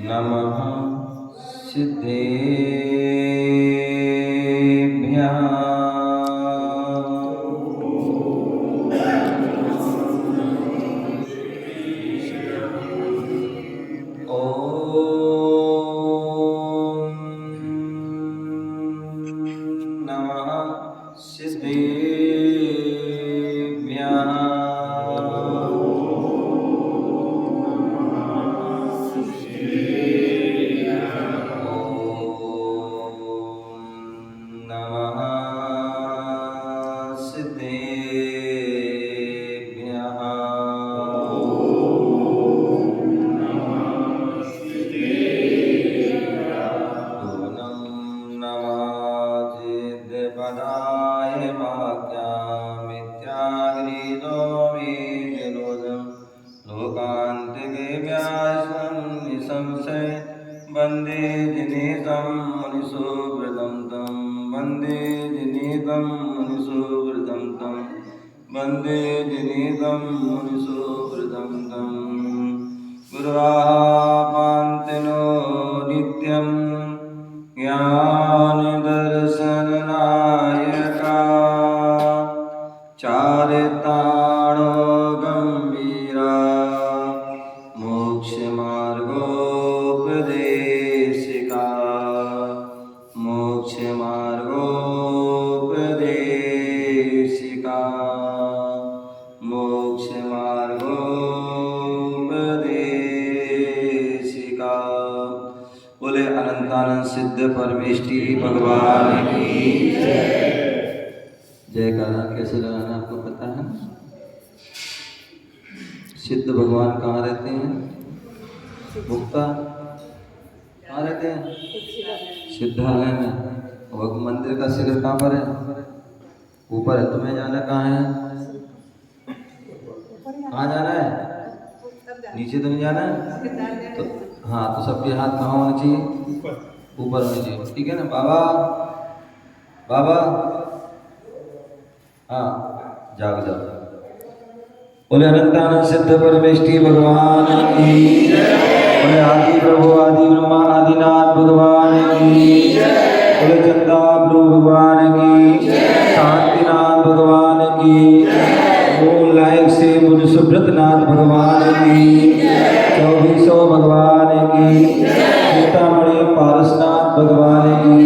नमः सिद्धेभ्यः। वंदे जिनेतं मुनिसुवृतं तं वंदे जिनेतं मुनिसुवृतं तं वंदे जिनेतं मुनिसुवृतं तं गुरुवापान्तिनो नित्यं ज्ञानदर्शननायका चारिताणो गम्भीरा मोक्षमार्गोपदेशिका मोक्षमार्गोपदेशिका मोक्षमार्गोपदेशिका। बोले अनंतानंद सिद्ध परमेष्टि भगवान की जयकारा। कैसे लगाना आपको पता है? सिद्ध भगवान कहाँ रहते हैं? मुक्ता कहाँ रहते हैं? सिद्धालय में। और मंदिर का शिखर कहाँ पर है? ऊपर है। तुम्हें जाना कहाँ है? कहाँ जाना है? नीचे तो नहीं जाना है? तो हाँ, तो सबके हाथ कहाँ होने चाहिए? ऊपर होने चाहिए। ठीक है ना? बाबा बाबा, हाँ जाओ जाओ। बोले अनंतानंद सिद्ध परमेष्टि भगवान की। बोले आदि प्रभु आदि ब्रह्मा आदिनाथ भगवान की। बोले चंदा प्रभु भगवान की। शांतिनाथ भगवान की। मूल लायक से मुझ सुब्रतनाथ भगवान की। 2400 भगवान की। सीतामढ़ी पारसनाथ भगवान की।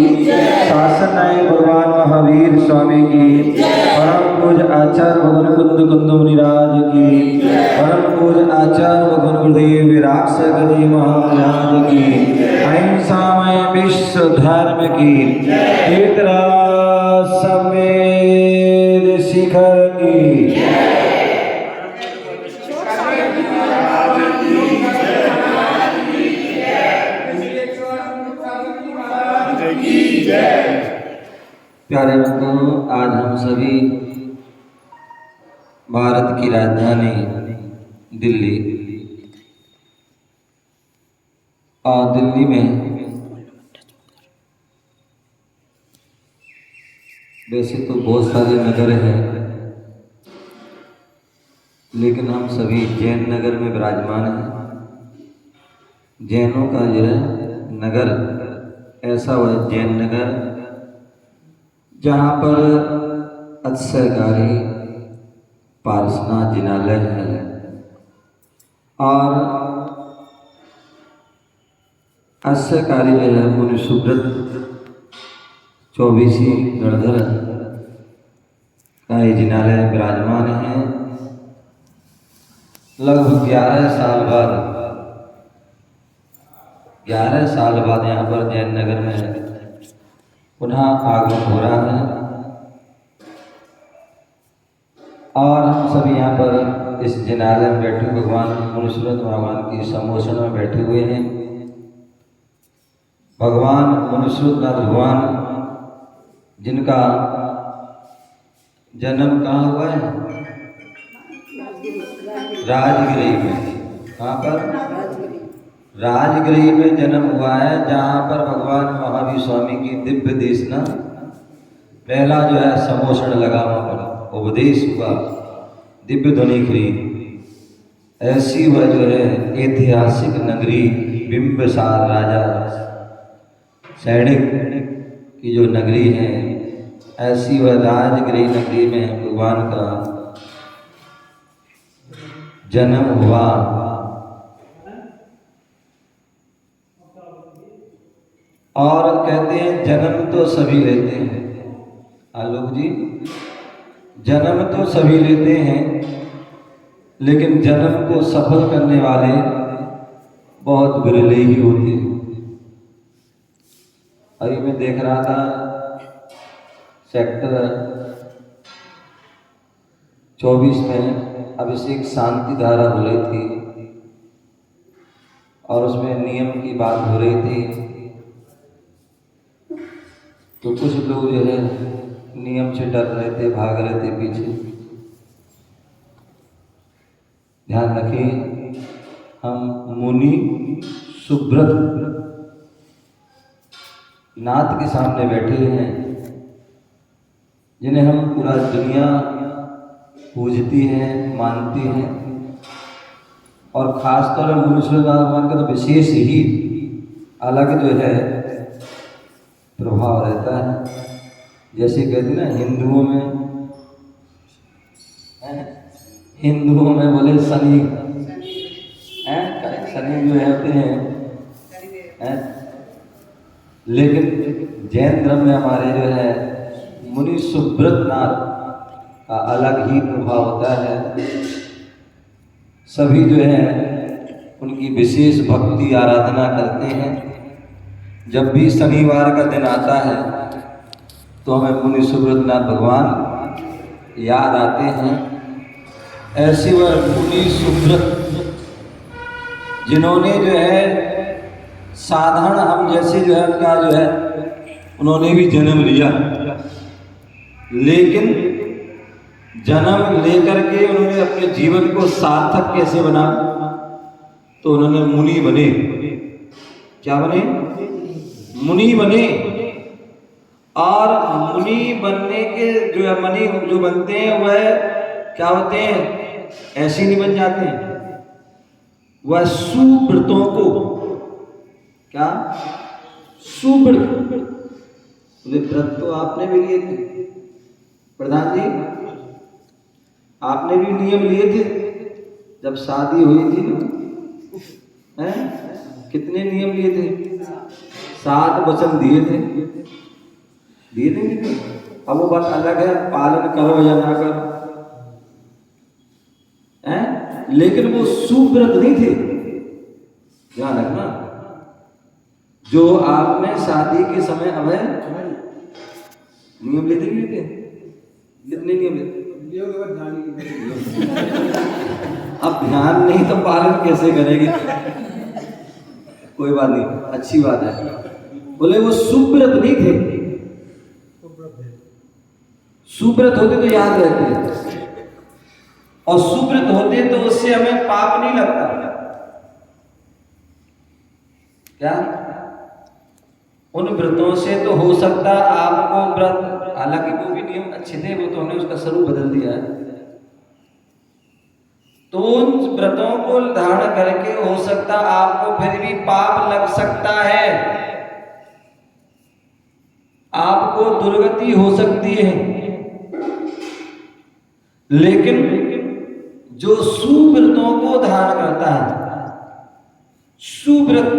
शासन नायक भगवान महावीर स्वामी की। परम पूज आचार्य भगवान कुंद कुंद मुनिराज की। परम पूज आचार्य भगवान गुरुदेव विराट सगरी महाराज की। अहिंसामय विश्व धर्म की। तीर्थराज समेत शिखर की। प्यारे बंधुओं, आज हम सभी भारत की राजधानी दिल्ली और दिल्ली में वैसे तो बहुत सारे नगर हैं, लेकिन हम सभी जैन नगर में विराजमान हैं। जैनों का यह नगर ऐसा हुआ जैन नगर जहाँ पर अक्षयकारी पारसनाथ जिनालय है और अक्षयकारी जो है मुनि सुब्रत 24 गणधर का ये जिनालय विराजमान है। लगभग 11 साल बाद यहाँ पर जैन नगर में पुनः आगमन हो रहा है और हम सभी यहाँ पर इस जिनालय में बैठे भगवान मुनिसुब्रत भगवान की सम्मोहन में बैठे हुए हैं। भगवान मुनिसुब्रत भगवान जिनका जन्म कहाँ हुआ है? राजगिरी में। कहाँ पर? राजगिरी में जन्म हुआ है, जहाँ पर भगवान महावीर स्वामी की दिव्य देशना पहला जो है सम्मोहन लगा वहाँ पर। उपदेश हुआ, दिव्य ध्वनि खरी, ऐसी वह जो है ऐतिहासिक नगरी बिंबिसार राजा सैनिक की जो नगरी है, ऐसी वह राजगृह नगरी में भगवान का जन्म हुआ। और कहते हैं जन्म तो सभी लेते हैं, आलोक जी, जन्म तो सभी लेते हैं, लेकिन जन्म को सफल करने वाले बहुत विरले ही होते हैं। अभी मैं देख रहा था सेक्टर 24 में अभिषेक शांति धारा हो रही थी और उसमें नियम की बात हो रही थी, तो कुछ लोग जो है नियम से डर रहे थे, भाग रहे थे पीछे। ध्यान रखिए, हम मुनि सुब्रत नाथ के सामने बैठे हैं, जिन्हें हम पूरा दुनिया पूजती है, मानती है, और खास तौर पर मुनीश्वर भगवान का तो विशेष ही अलग जो है प्रभाव रहता है। जैसे कहते ना हिंदुओं में बोले शनि जो है होते हैं, लेकिन जैन धर्म में हमारे जो है मुनि सुब्रत नाथ का अलग ही प्रभाव होता है। सभी जो है उनकी विशेष भक्ति आराधना करते हैं। जब भी शनिवार का दिन आता है तो हमें मुनि सुब्रत नाथ भगवान याद आते हैं। ऐसे वह मुनि सुब्रत जिन्होंने जो है साधारण हम जैसे जो है उनका जो है उन्होंने भी जन्म लिया, लेकिन जन्म लेकर के उन्होंने अपने जीवन को सार्थक कैसे बना, तो उन्होंने मुनि बने। क्या बने? मुनि बने। और मुनि बनने के जो है मुनि जो बनते हैं वह क्या होते हैं? ऐसे नहीं बन जाते हैं, वह सुव्रतों को क्या सुव्रत व्रत तो आपने भी लिए थे प्रधान जी, आपने भी नियम लिए थे जब शादी हुई थी ना, हैं? कितने नियम लिए थे? 7 वचन दिए थे, दिए थे। अब वो बात अलग है, पालन करो या ना करो, हैं? लेकिन वो सुव्रत नहीं थे। ध्यान रखना, जो आपने शादी के समय अब नियम लेते नहीं थे, कितने नियम लेते? अब ध्यान नहीं तो पालन कैसे करेंगे? कोई बात नहीं, अच्छी बात है। बोले वो सुव्रत नहीं थे, सुव्रत होते तो याद रहते, और सुव्रत होते तो उससे हमें पाप नहीं लगता। क्या उन व्रतों से तो हो सकता आपको व्रत, हालांकि वो भी नियम अच्छे थे, वो तो हमने उसका स्वरूप बदल दिया है, तो उन व्रतों को धारण करके हो सकता आपको फिर भी पाप लग सकता है, आपको दुर्गति हो सकती है। लेकिन जो सुव्रतों को धारण करता है, सुव्रत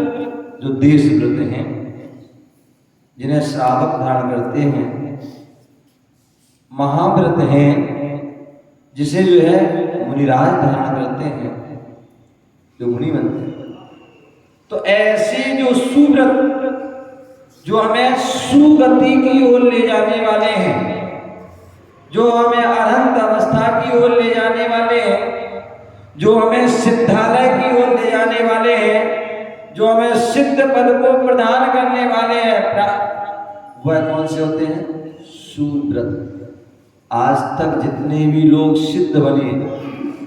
जो देश व्रत हैं, जिन्हें श्रावक धारण करते हैं, महाव्रत हैं जिसे जो है मुनिराज धारण करते हैं, जो मुनि बनते हैं। तो ऐसे जो सुव्रत जो हमें सुगति की ओर ले जाने वाले हैं, जो हमें अरहंत अवस्था की ओर ले जाने वाले हैं, जो हमें सिद्धालय की ओर ले जाने वाले हैं, जो हमें सिद्ध पद को प्रदान करने वाले हैं, वह कौन से होते हैं? सुव्रत। आज तक जितने भी लोग सिद्ध बने,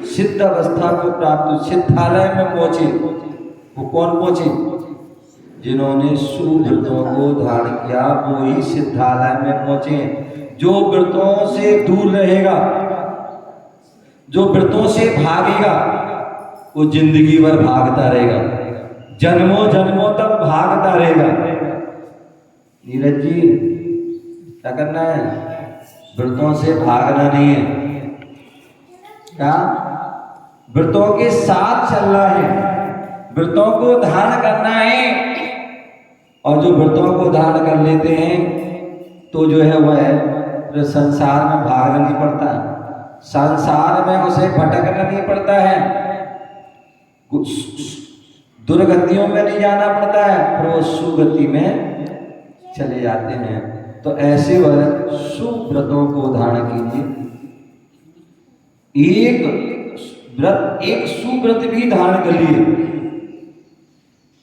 सिद्ध अवस्था को प्राप्त, सिद्धालय में पहुंचे, वो कौन पहुंचे? जिन्होंने सुव्रतों को धारण किया, वो ही सिद्धालय में पहुंचे। जो व्रतों से दूर रहेगा, जो व्रतों से भागेगा, वो जिंदगी भर भागता रहेगा, जन्मों जन्मों तक भागता रहेगा। नीरज जी क्या करना है? व्रतों से भागना नहीं है, क्या व्रतों के साथ चलना है, व्रतों को धारण करना है। और जो व्रतों को धारण कर लेते हैं तो जो है वह संसार में भागना नहीं पड़ता, संसार में उसे भटकना नहीं पड़ता है, दुर्गतियों में नहीं जाना पड़ता है, पर वो सुगति में चले जाते हैं। तो ऐसे वह सुव्रतों को धारण कीजिए। एक सुव्रत भी धारण कर लिए,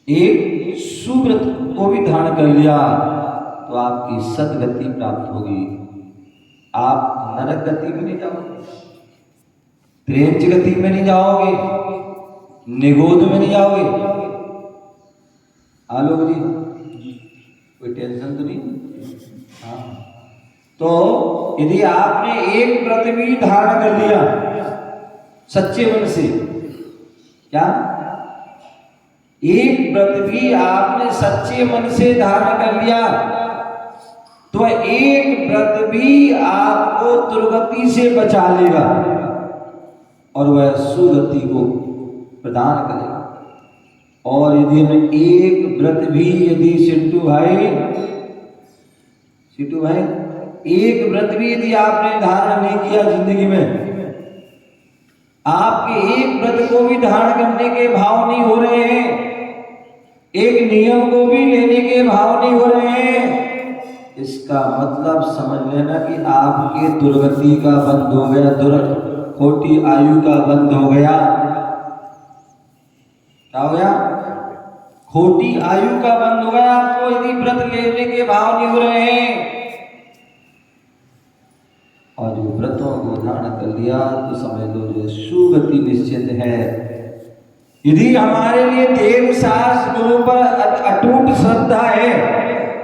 एक सुव्रत को भी धारण कर लिया तो आपकी सदगति प्राप्त होगी। आप नरक गति में नहीं जाओगे, त्रेंच गति में नहीं जाओगे, निगोद में नहीं जाओगे। आलोक जी कोई टेंशन तो नहीं? हाँ, तो यदि आपने एक व्रत भी धारण कर लिया सच्चे मन से, क्या एक व्रत भी आपने सच्चे मन से धारण कर लिया तो एक व्रत भी आपको दुर्गति से बचा लेगा और वह सुगति को प्रदान करेगा। और यदि हमें एक व्रत भी, यदि सिंटू भाई एक व्रत भी यदि आपने धारण नहीं किया जिंदगी में, आपके एक व्रत को भी धारण करने के भाव नहीं हो रहे हैं, एक नियम को भी लेने के भाव नहीं हो रहे हैं, इसका मतलब समझ लेना कि आपके दुर्गति का बंद हो गया, खोटी आयु का बंद हो गया। क्या हो गया? खोटी आयु का बंद हो गया आपको यदि व्रत लेने के भाव नहीं हो रहे हैं। और जो व्रतों को धारण कर लिया तो समझ लो जो सुगति निश्चित है। यदि हमारे लिए देव शास्त्र गुरु पर अटूट श्रद्धा है,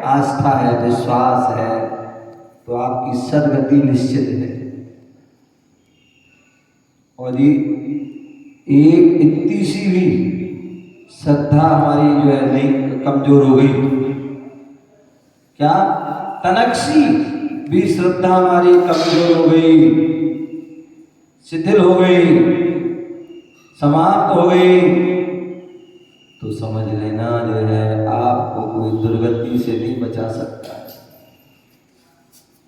आस्था है, विश्वास है, तो आपकी सदगति निश्चित है। और ये एक इतनी सी भी श्रद्धा हमारी जो है नहीं कमजोर हो गई, क्या तनकसी भी श्रद्धा हमारी कमजोर हो गई, शिथिल हो गई, समाप्त हो गई, तो समझ लेना जो है आपको कोई दुर्गति से नहीं बचा सकता।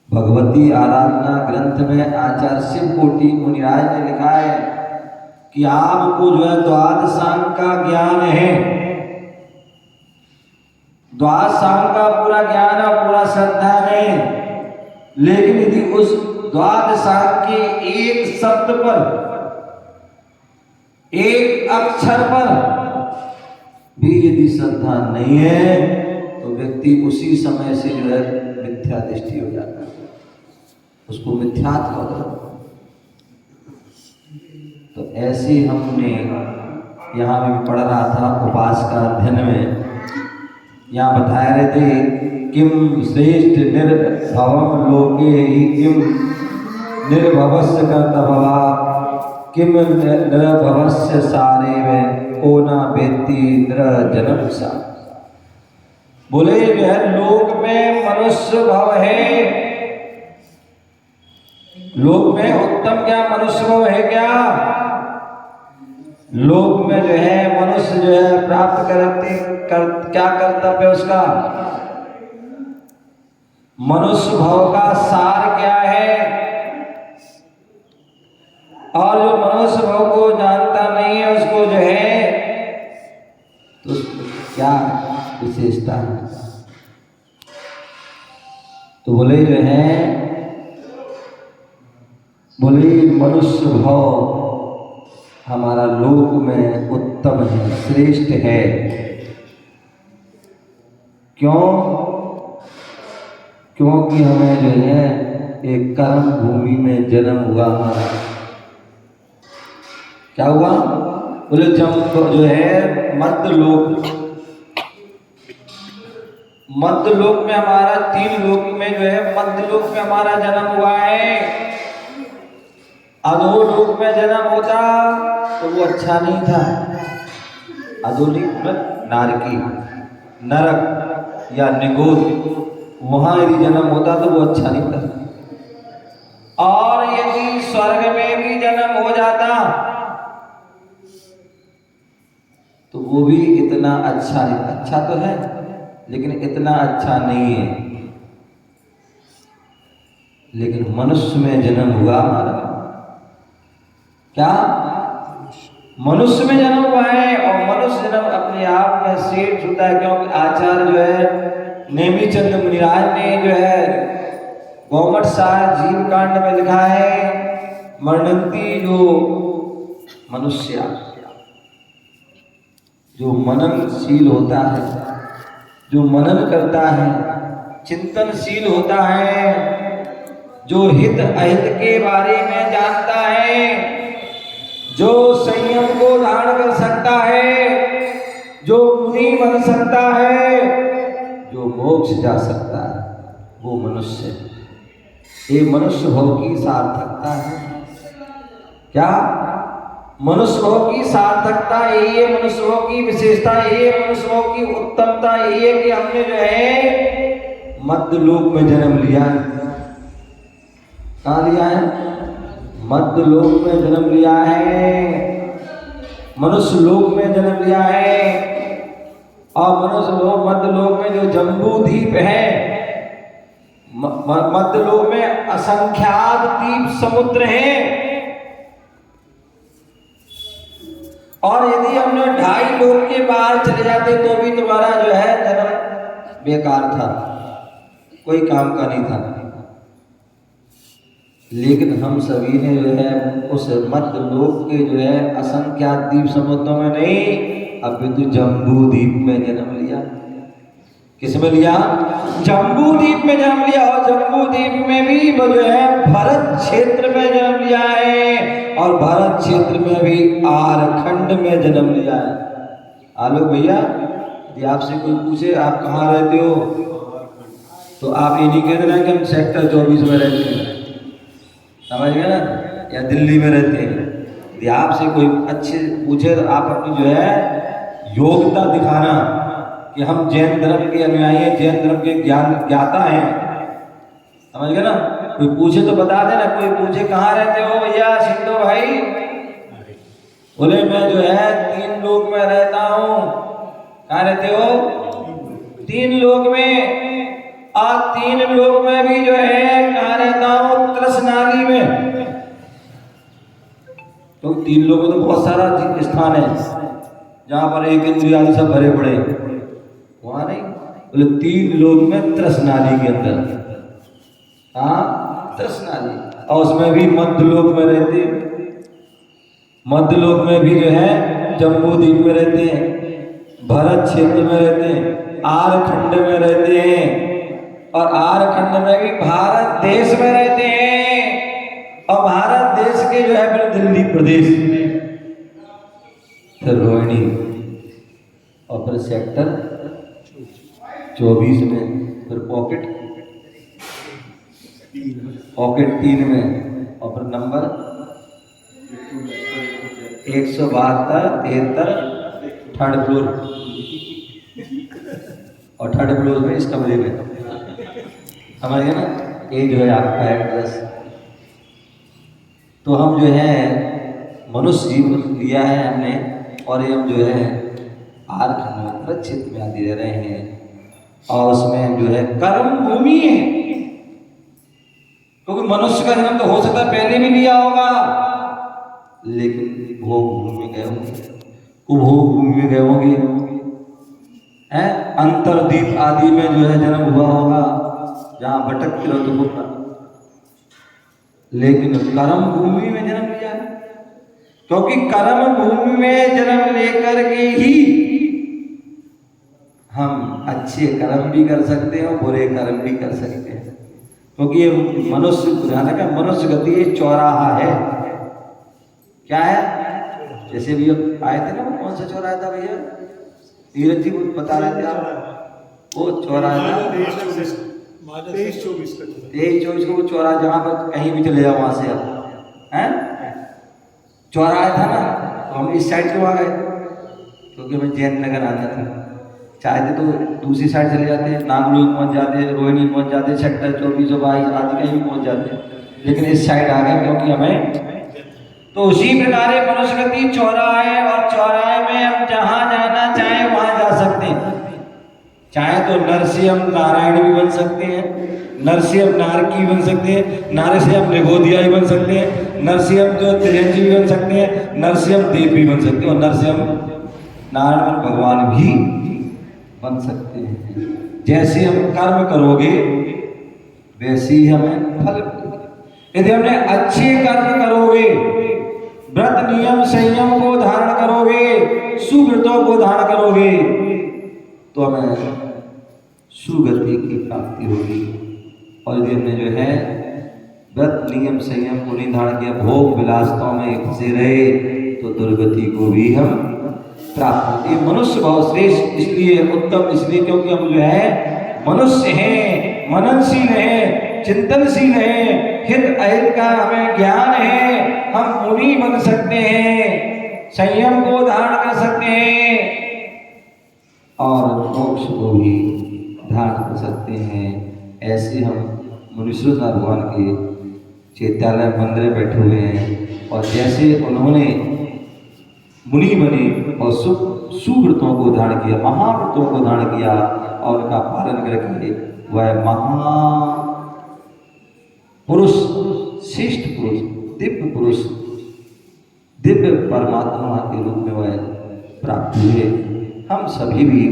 भगवती आराधना ग्रंथ में आचार्य शिव कोटि मुनिराज ने लिखा है कि आपको जो है द्वादशांग का ज्ञान है, द्वादशांग का पूरा ज्ञान और पूरा श्रद्धा है, लेकिन यदि उस द्वादशांग के एक शब्द पर, एक अक्षर पर भी यदि श्रद्धा नहीं है तो व्यक्ति उसी समय से जो है मिथ्या दृष्टि हो जाता है, उसको मिथ्यात्व होता। तो ऐसे हमने यहाँ में पढ़ रहा था उपासना अध्ययन में, यहाँ बताया रहे थे किम श्रेष्ठ निर्भवम लोके ही किम निर्भवस्य कर्तव्या किम निर्भवस्य सारे में कोना बेती जन्म सा। बोले वह लोक में मनुष्य भव है, लोक में उत्तम क्या मनुष्य भव है क्या? लोक में जो है मनुष्य जो है प्राप्त क्या कर्तव्य है उसका? मनुष्य भव का सार क्या है? और जो मनुष्य भव को जानता नहीं है उसको जो है तो क्या विशेषता है? तो बोले जो है, बोले मनुष्य भव हमारा लोक में उत्तम है, श्रेष्ठ है। क्यों? क्योंकि हमें जो है एक कर्म भूमि में जन्म हुआ हमारा। क्या हुआ? बोले जब जो है मर्द लोग मध्य लोक में हमारा 3 लोक में जो है मध्य लोक में हमारा जन्म हुआ है। अधोलोक में जन्म होता तो वो अच्छा नहीं था। अधोलोक में नारकी, नरक या निगोद, वहां यदि जन्म होता तो वो अच्छा नहीं था। और यदि स्वर्ग में भी जन्म हो जाता तो वो भी इतना अच्छा नहीं, अच्छा तो है लेकिन इतना अच्छा नहीं है। लेकिन मनुष्य में जन्म हुआ हमारा, क्या मनुष्य में जन्म हुआ है। और मनुष्य जन्म अपने आप में श्रेष्ठ होता है, क्योंकि आचार्य जो है नेमिचंद मुनिराज ने जो है गौमठ सार जीव कांड में लिखा है, मरणंती जो मनुष्य जो मननशील होता है, जो मनन करता है, चिंतनशील होता है, जो हित अहित के बारे में जानता है, जो संयम को धारण कर सकता है, जो मुनि बन सकता है, जो मोक्ष जा सकता है, वो मनुष्य। ये मनुष्य भाव की सार्थकता है। क्या मनुष्य भाव की सार्थकता ये मनुष्य भाव की विशेषता, ये मनुष्य भाव की उत्तमता ये कि हमने जो है मध्य लोक में जन्म लिया है। कहाँ लिया है? मध्य लोक में जन्म लिया है, मनुष्य लोक में जन्म लिया है। और मनुष्य लोक मध्य लोक में जो जम्बू द्वीप है, मध्य लोक में असंख्यात द्वीप समुद्र हैं। और यदि हमने 2.5 लोक के बाहर चले जाते तो भी तुम्हारा जो है जन्म बेकार था, कोई काम का नहीं था। लेकिन हम सभी ने जो है उस मध्य लोक के जो है असंख्यात द्वीप समुद्रों में नहीं, अपितु जम्बू द्वीप में जन्म लिया। किसमें लिया? जम्बू द्वीप में जन्म लिया। और जम्बू द्वीप में भी वो जो है भरत क्षेत्र में जन्म लिया है, और भरत क्षेत्र में भी आरखंड में जन्म लिया है। आलोक भैया, यदि आपसे कोई पूछे आप कहाँ रहते हो तो आप ये नहीं कहते ना कि हम सेक्टर 24 में रहते हैं, समझ गए ना, या दिल्ली में रहते हैं। यदि आपसे कोई अच्छे पूछे तो आप अपनी जो है योग्यता दिखाना कि हम जैन धर्म के अनुयायी हैं, जैन धर्म के ज्ञाता हैं, समझ गए ना। कोई पूछे तो बता देना। कोई पूछे कहाँ रहते हो भैया सिंधु भाई, बोले मैं जो है 3 लोक में रहता हूँ। कहाँ रहते हो? 3 लोक में। और 3 लोक में भी जो है कहाँ रहता हूँ? त्रसनाली में। तो 3 लोक में तो बहुत सारा स्थान है जहाँ पर एक इंद्रिया सब भरे पड़े, वहां नहीं। बोले 3 लोक में त्रसनाली के अंदर। हाँ, त्रसनाली। और उसमें भी मध्य लोक में रहते हैं। मध्य लोक में भी जो है जम्बू द्वीप में रहते हैं, भरत क्षेत्र में रहते हैं, आरखंड में रहते हैं, और आरखंड में भी भारत देश में रहते हैं। और भारत देश के जो है फिर दिल्ली प्रदेश, फिर रोहिणी, और फिर सेक्टर 24 में, फिर पॉकेट 3 में, और फिर नंबर 172 73 3rd फ्लोर, और 3rd फ्लोर में इस कमरे में, समझ गए ना। ये जो है आपका एड्रेस। तो हम जो है मनुष्य जीवन लिया है हमने, और ये हम जो है आरखंड में भरत क्षेत्र में आदि रह रहे हैं। और उसमें हम जो है कर्म भूमि है, क्योंकि मनुष्य का जन्म तो हो सकता है पहले भी लिया होगा, लेकिन भोग भूमि में गए होंगे, उपभोग भूमि में गए होंगे, अंतरदीप आदि में जो है जन्म हुआ होगा, जहां भटक के तो होगा। लेकिन कर्म भूमि में जन्म लिया है, क्योंकि कर्म भूमि में जन्म लेकर के ही हम अच्छे कर्म भी कर सकते हैं और बुरे कर्म भी कर सकते हैं। क्योंकि ये मनुष्य, ध्यान रखा, मनुष्य गति ये चौराहा है। क्या है? जैसे भी अब आए थे ना, कौन सा चौराहा था भैया? तीरथ जी बता रहे थे आप, वो चौराहा 23-24 का 23-24 को वो चौराहा जहाँ पर कहीं भी चले जाओ वहाँ से आप हैं चौराहा था ना तो हम इस साइड क्यों आ गए क्योंकि हमें जैन नगर आना था चाहते तो दूसरी साइड चले जाते नागलू पहुँच जाते रोहिणी पहुँच जाते सेक्टर 24-22 आदि कहीं भी पहुँच जाते लेकिन इस साइड आ गए क्योंकि हमें तो उसी प्रकार मनुष्यगति चौराहा है और चौराहे में हम जहाँ जाना चाहे वहाँ जा सकते हैं चाहे तो नर से हम नारायण भी बन सकते हैं नर से हम नारकी बन सकते हैं नार से हम निगोदिया भी बन सकते हैं नर से हम जो त्रियंजी भी बन सकते हैं नर से हम देव भी बन सकते हैं और नर से हम नारायण भगवान भी बन सकते हैं जैसे हम कर्म करोगे वैसे ही हमें फल मिलेगा यदि हमने अच्छे कर्म करोगे व्रत नियम संयम को धारण करोगे सुव्रतों को धारण करोगे तो हमें सुगति की प्राप्ति होगी और यदि हमने जो है व्रत नियम संयम को नहीं धारण किया भोग विलासताओं में फंसे रहे तो दुर्गति को भी हम प्राप्त होते मनुष्य बहुत श्रेष्ठ इसलिए उत्तम इसलिए क्योंकि हम जो है मनुष्य हैं मननशील हैं चिंतनशील हैं हित अहित का हमें ज्ञान है हम मुनि बन सकते हैं संयम को धारण कर सकते हैं और मोक्ष को भी धारण कर सकते हैं ऐसे हम मुनीश्वर भगवान के चैत्यालय मंदिर में बैठे हुए हैं और जैसे उन्होंने मुनि बने और सुव्रतों को धारण किया महाव्रतों को धारण किया और उनका पालन करके वह महापुरुष श्रेष्ठ पुरुष दिव्य परमात्मा के रूप में वह प्राप्त हुए हम सभी भी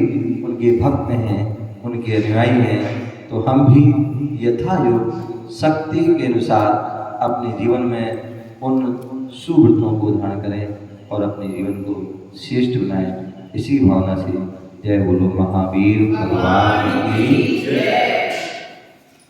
उनके भक्त हैं उनके अनुयायी हैं तो हम भी यथायोग शक्ति के अनुसार अपने जीवन में उन सुव्रतों को धारण करें और अपने जीवन को श्रेष्ठ बनाएं इसी भावना से जय बोलो महावीर भगवान की जय।